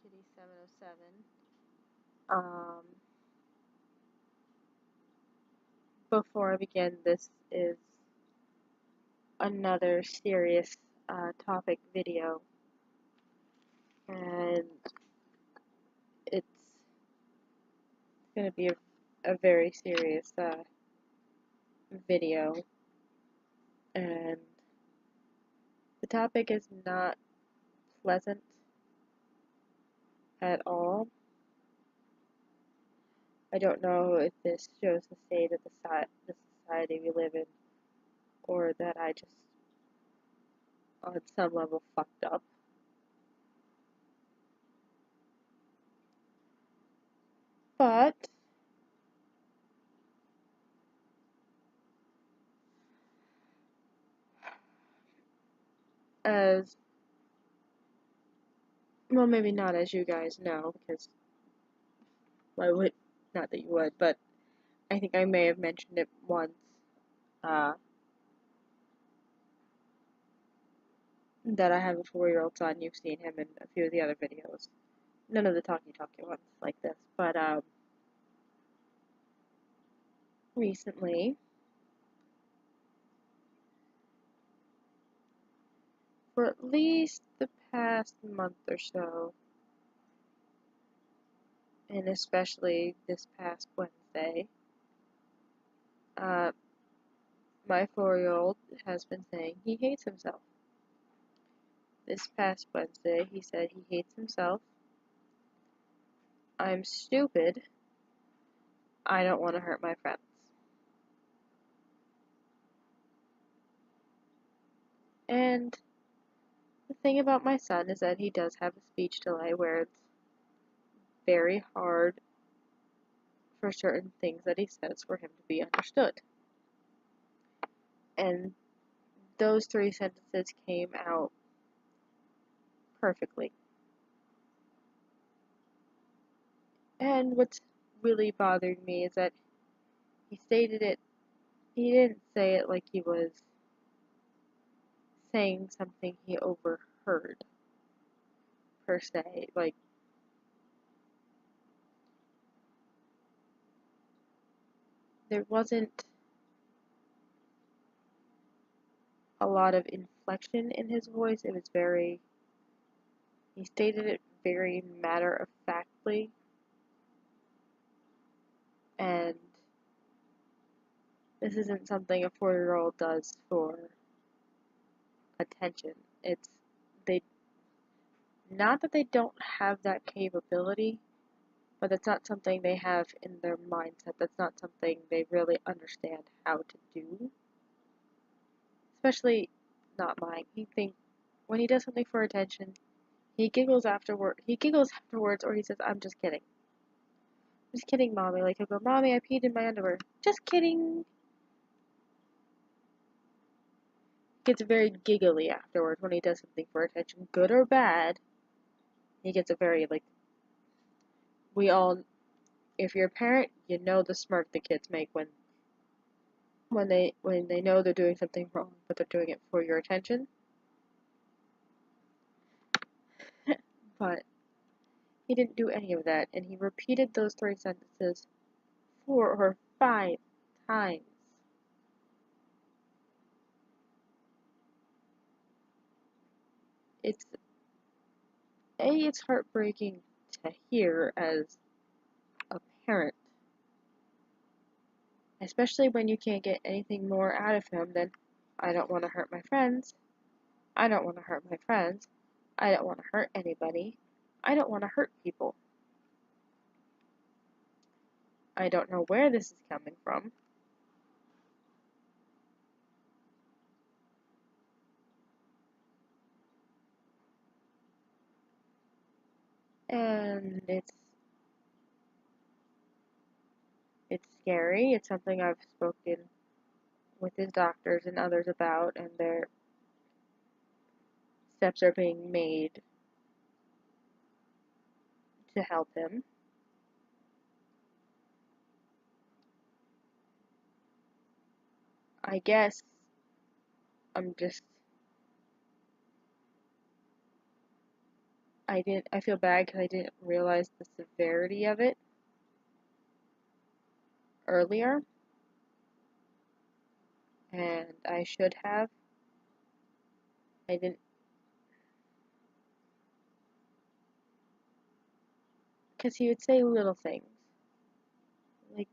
Kitty 707. Um, Before I begin, this is another serious topic video, and it's going to be a very serious video, and the topic is not pleasant at all. I don't know if this shows the state of the society we live in, or that I just, on some level, fucked up. But as well, maybe not as you guys know, because why would, not that you would, but I think I may have mentioned it once, uh, that I have a 4-year-old son. You've seen him in a few of the other videos. None of the talkie ones like this, but, recently, for at least the past month or so, and especially this past Wednesday, my 4-year-old has been saying he hates himself. This past Wednesday, he said he hates himself. I'm stupid. I don't want to hurt my friends. And the thing about my son is that he does have a speech delay where it's very hard for certain things that he says for him to be understood. And those 3 sentences came out perfectly. And what's really bothering me is that he stated it, he didn't say it like he was saying something he overheard, per se. Like, there wasn't a lot of inflection in his voice. It was he stated it very matter-of-factly, and this isn't something a 4-year-old does for attention. It's, they, not that they don't have that capability, but it's not something they have in their mindset. That's not something they really understand how to do. Especially not mine. When he does something for attention, he giggles afterwards, or he says, "I'm just kidding. Just kidding, mommy." Like, he'll go, "Mommy, I peed in my underwear." Just kidding. Gets very giggly afterwards when he does something for attention, good or bad. He gets a very, like, if you're a parent, you know the smirk the kids make when they know they're doing something wrong, but they're doing it for your attention. But he didn't do any of that, and he repeated those 3 sentences 4 or 5 times. It's heartbreaking to hear as a parent, especially when you can't get anything more out of him than, "I don't want to hurt my friends. I don't want to hurt my friends. I don't want to hurt anybody. I don't want to hurt people." I don't know where this is coming from. And it's scary. It's something I've spoken with his doctors and others about, and their steps are being made to help him. I guess I'm just I feel bad because I didn't realize the severity of it earlier, and I should have. I didn't, because he would say little things. Like,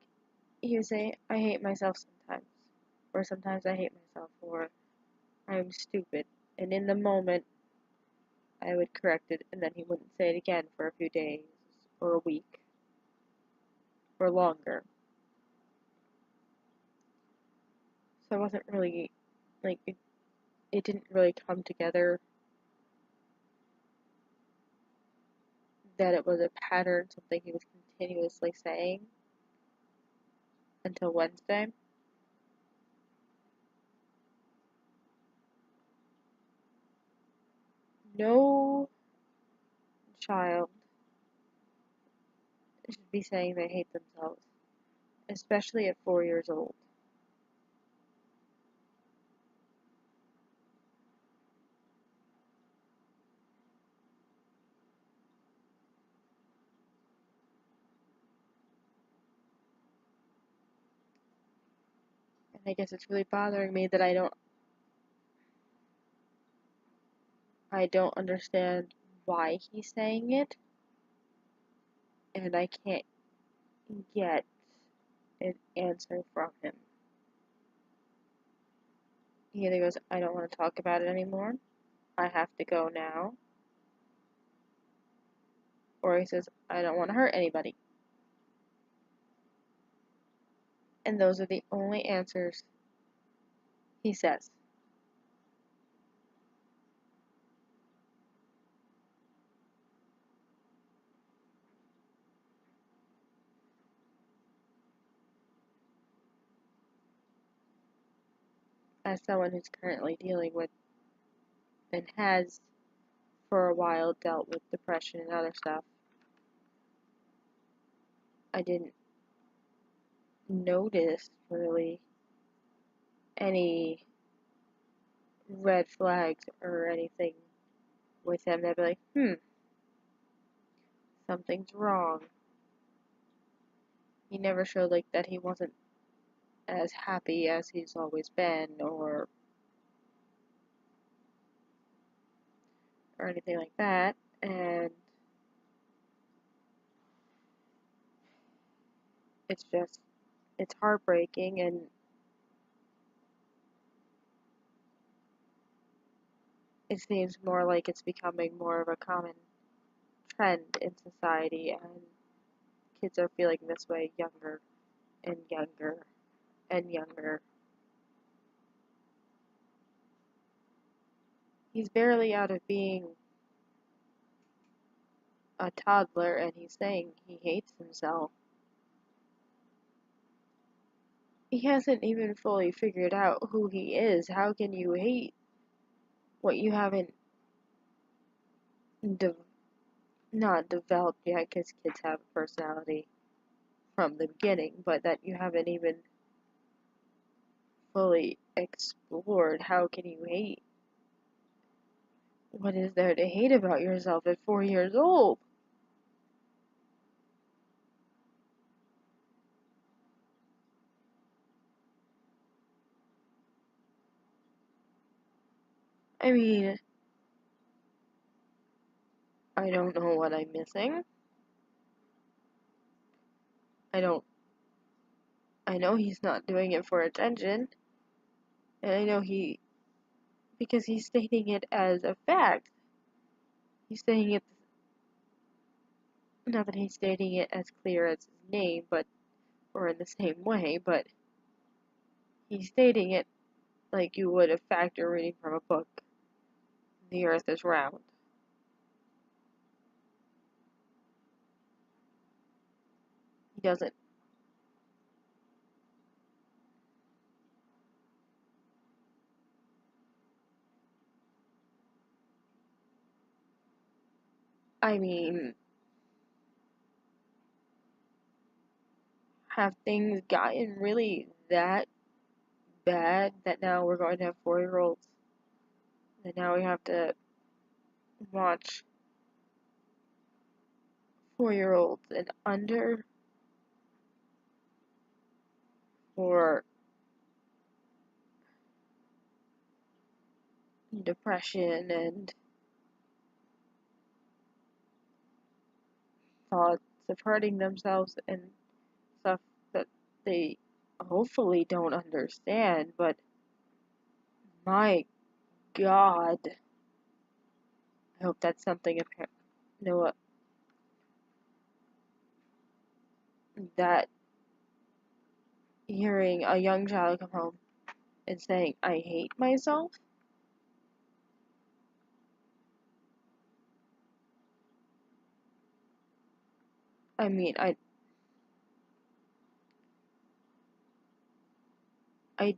he would say, I hate myself sometimes, or sometimes I hate myself, or I'm stupid. And in the moment, I would correct it, and then he wouldn't say it again for a few days, or a week, or longer. So I wasn't really, like, it didn't really come together that it was a pattern, something he was continuously saying until Wednesday. No child should be saying they hate themselves, especially at 4 years old. And I guess it's really bothering me that I don't understand why he's saying it, and I can't get an answer from him. He either goes, I don't want to talk about it anymore, I have to go now, or he says, I don't want to hurt anybody. And those are the only answers he says. As someone who's currently dealing with and has for a while dealt with depression and other stuff, I didn't notice really any red flags or anything with him. They'd be like, something's wrong. He never showed like that he wasn't as happy as he's always been or anything like that. And it's just it's heartbreaking, and it seems more like it's becoming more of a common trend in society, and kids are feeling this way younger and younger and younger. He's barely out of being a toddler and he's saying he hates himself. He hasn't even fully figured out who he is. How can you hate what you haven't de- not developed yet? Because kids have a personality from the beginning, but that you haven't even fully explored. How can you hate? What is there to hate about yourself at 4 years old? I mean, I don't know what I'm missing. I don't. I know he's not doing it for attention, and I know because he's stating it as a fact. He's saying it, not that he's stating it as clear as his name, but, or in the same way, but he's stating it like you would a fact you're reading from a book. The earth is round. He doesn't. I mean, have things gotten really that bad that now we're going to have 4 year olds? And now we have to watch 4-year-olds and under for depression and thoughts of hurting themselves and stuff that they hopefully don't understand, but my God, I hope that's something Noah, that hearing a young child come home and saying, I hate myself. I mean, I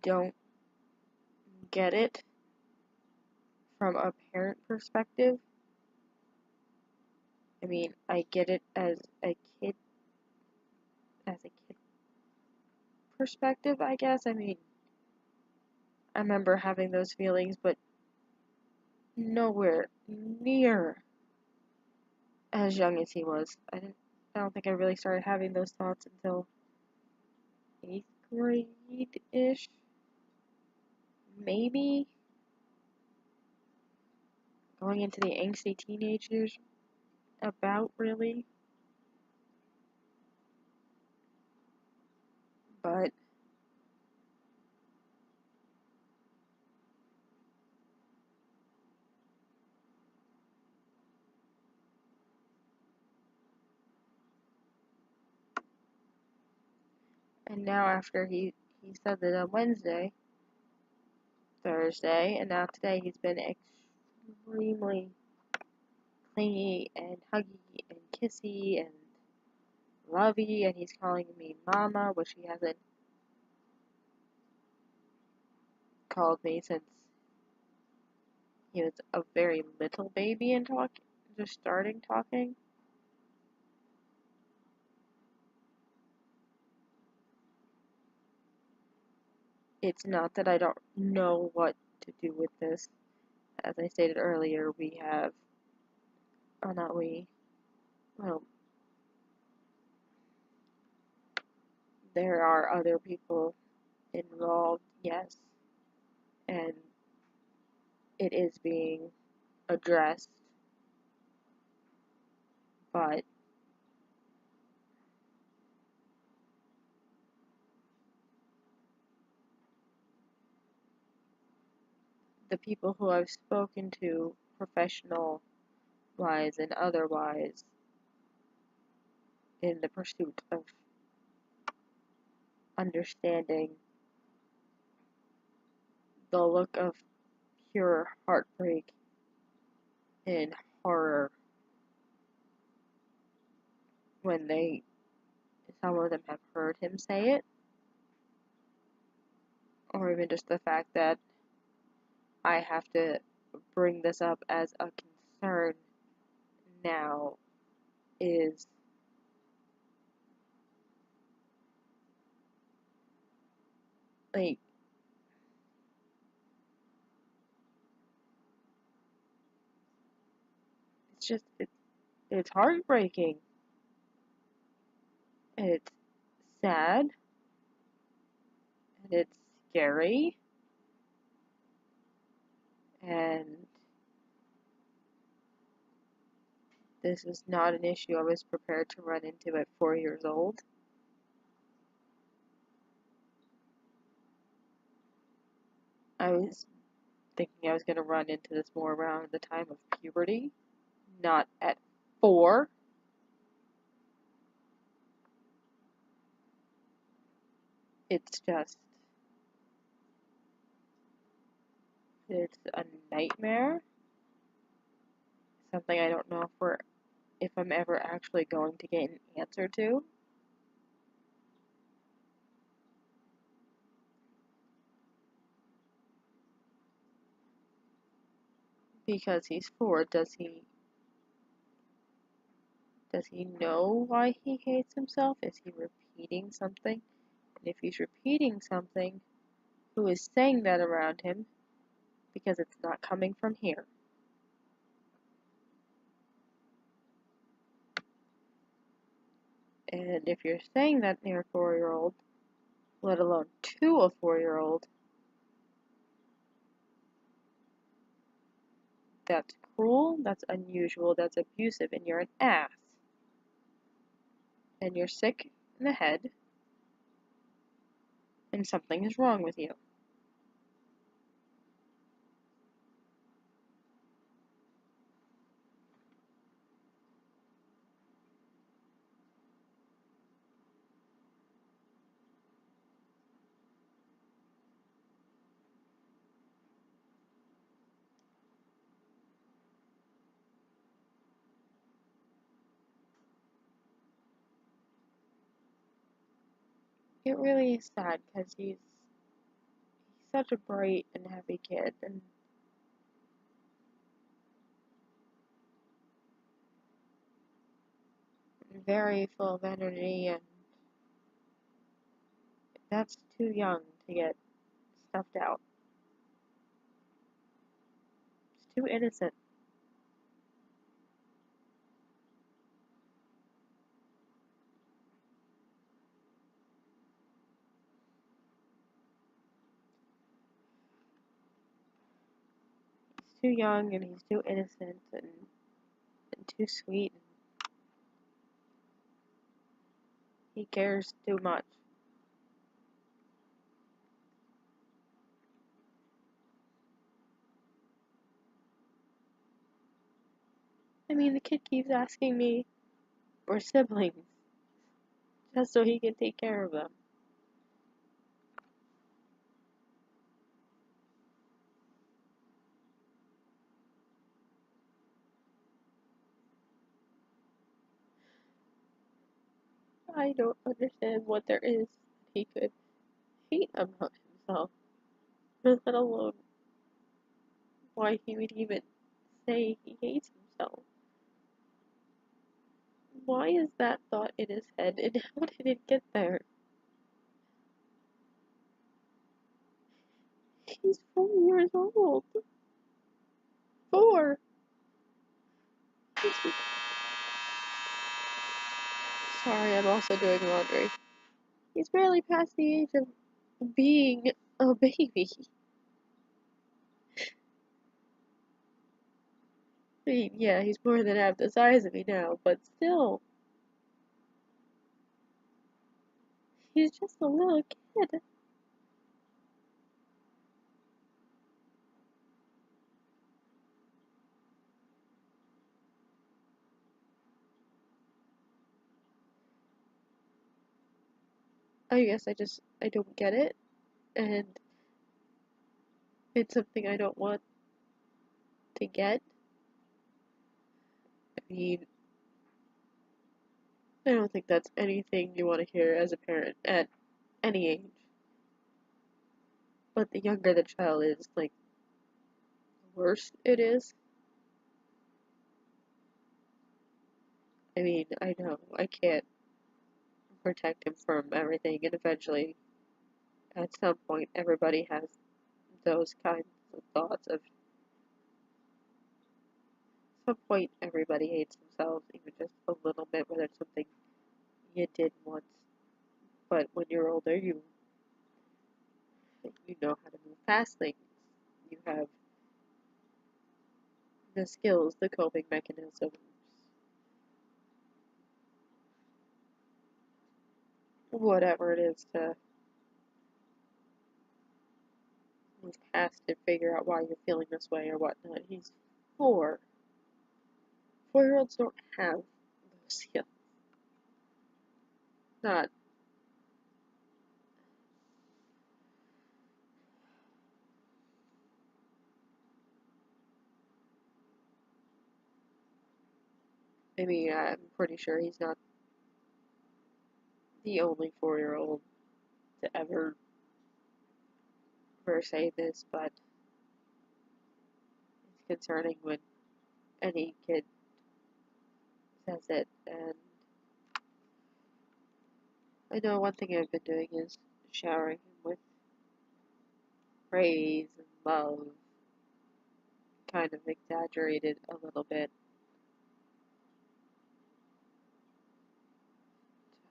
don't get it from a parent perspective. I mean, I get it as a kid perspective, I guess. I mean, I remember having those feelings, but nowhere near as young as he was. I don't think I really started having those thoughts until 8th grade-ish. Maybe. Going into the angsty teenage years, about really. But and now after he said that on Wednesday, Thursday, and now today he's been extremely clingy and huggy and kissy and lovey, and he's calling me mama, which he hasn't called me since he was a very little baby and just starting talking. It's not that I don't know what to do with this. As I stated earlier, we have, oh not we, well, there are other people involved, yes, and it is being addressed, but the people who I've spoken to, professional wise and otherwise, in the pursuit of understanding the look of pure heartbreak and horror when some of them have heard him say it, or even just the fact that I have to bring this up as a concern now is like, it's heartbreaking. It's sad and it's scary and this is not an issue I was prepared to run into at 4 years old. I was thinking I was going to run into this more around the time of puberty, not at 4. It's it's a nightmare. Something I don't know if I'm ever actually going to get an answer to. Because he's 4, does he know why he hates himself? Is he repeating something? And if he's repeating something, who is saying that around him? Because it's not coming from here. And if you're saying that near a 4-year-old, let alone to a 4-year-old, that's cruel, that's unusual, that's abusive, and you're an ass. And you're sick in the head, and something is wrong with you. It really is sad because he's such a bright and happy kid, and very full of energy, and that's too young to get stuffed out. It's too innocent. He's too young and he's too innocent and too sweet. And he cares too much. I mean, the kid keeps asking me for siblings just so he can take care of them. I don't understand what there is he could hate about himself, let alone why he would even say he hates himself. Why is that thought in his head, and how did it get there? He's 4 years old. 4! Sorry, I'm also doing laundry. He's barely past the age of being a baby. I mean, yeah, he's more than half the size of me now, but still, he's just a little kid. I guess I don't get it, and it's something I don't want to get. I mean, I don't think that's anything you want to hear as a parent at any age. But the younger the child is, like, the worse it is. I mean, I know I can't protect him from everything, and eventually, at some point, everybody has those kinds of thoughts of some point everybody hates themselves, even just a little bit, whether it's something you did once. But when you're older, you know how to move past things. You have the skills, the coping mechanisms, whatever it is to move past and figure out why you're feeling this way or whatnot. He's 4. 4-year-olds don't have those skills. Not. I mean, I'm pretty sure he's not the only 4-year-old to ever say this, but it's concerning when any kid says it. And I know one thing I've been doing is showering him with praise and love, kind of exaggerated a little bit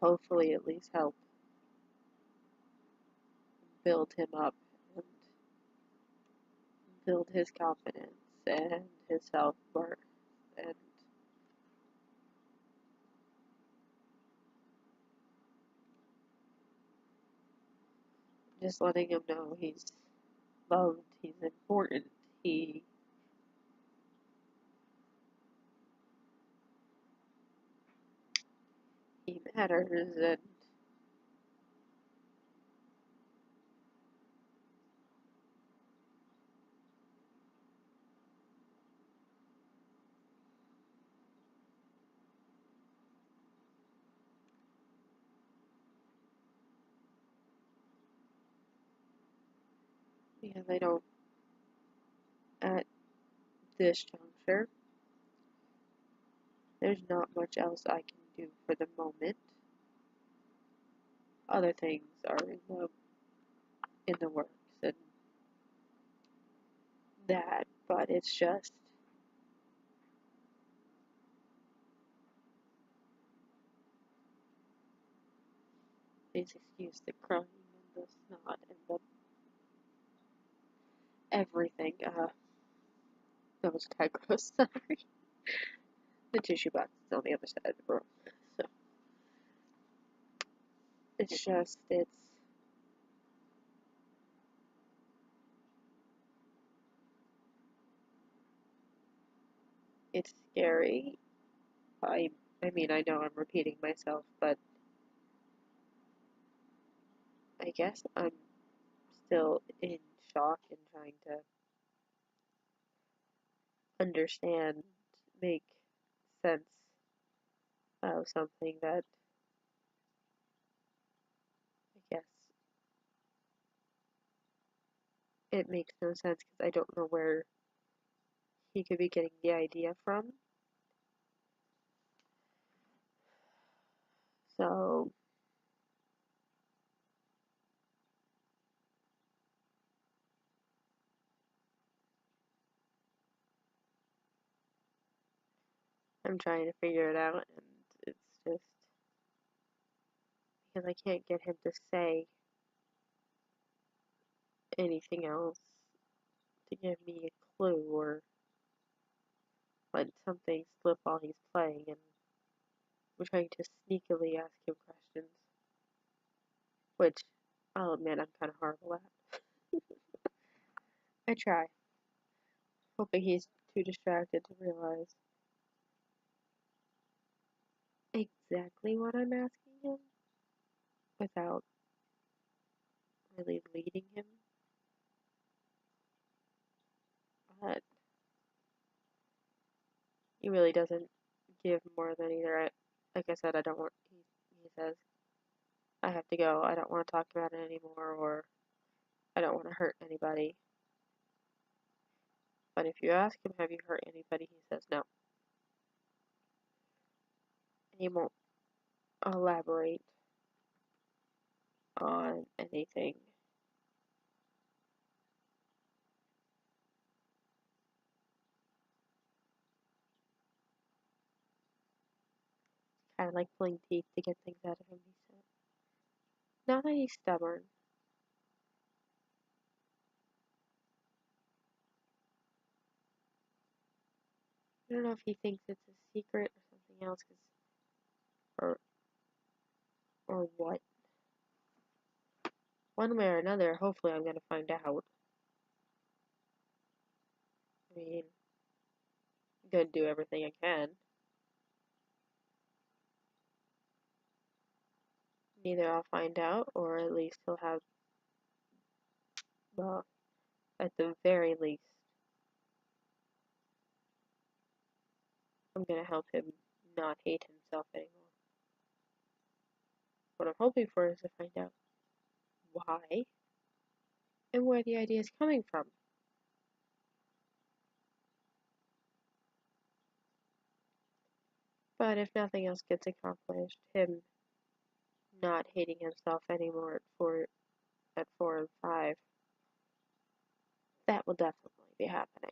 hopefully at least help build him up and build his confidence and his self-worth and just letting him know he's loved, he's important, he he matters, and I don't at this juncture. There's not much else I can do for the moment. Other things are in the works and that, but it's just please excuse the crying and the snot and the everything. That was kind of gross. Sorry. The tissue box is on the other side of the room, so it's just it's scary. I mean I know I'm repeating myself, but I guess I'm still in shock and trying to understand, make sense of something that I guess it makes no sense because I don't know where he could be getting the idea from. So I'm trying to figure it out, and it's just because I can't get him to say anything else to give me a clue or let something slip while he's playing, and I'm trying to sneakily ask him questions, which I'll admit I'm kind of horrible at. I try, hoping he's too distracted to realize exactly what I'm asking him without really leading him. But he really doesn't give more than either. Like I said, I don't want. He says I have to go. I don't want to talk about it anymore, or I don't want to hurt anybody. But if you ask him, have you hurt anybody? He says no. And he won't elaborate on anything. Kind of like pulling teeth to get things out of him, he said. Not that he's stubborn. I don't know if he thinks it's a secret or something else, or or what. One way or another, hopefully I'm gonna find out. I mean, I'm gonna do everything I can. Either I'll find out, or at least he'll have, well, at the very least, I'm gonna help him not hate himself anymore. What I'm hoping for is to find out why and where the idea is coming from. But if nothing else gets accomplished, him not hating himself anymore at 4 and 5, that will definitely be happening.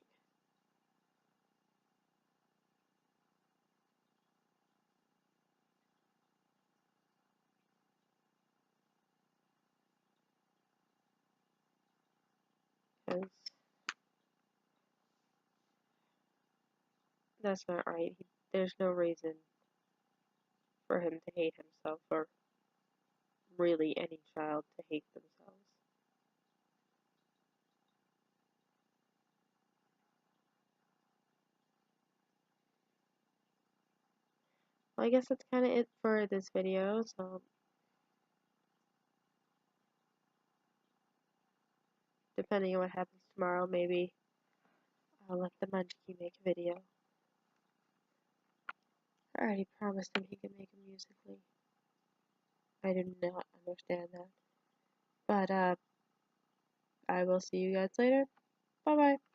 because that's not right. There's no reason for him to hate himself, or really any child to hate themselves. Well, I guess that's kind of it for this video. So, depending on what happens tomorrow, maybe I'll let the Munchkie make a video. I already promised him he could make a musically. I do not understand that. But, I will see you guys later. Bye bye.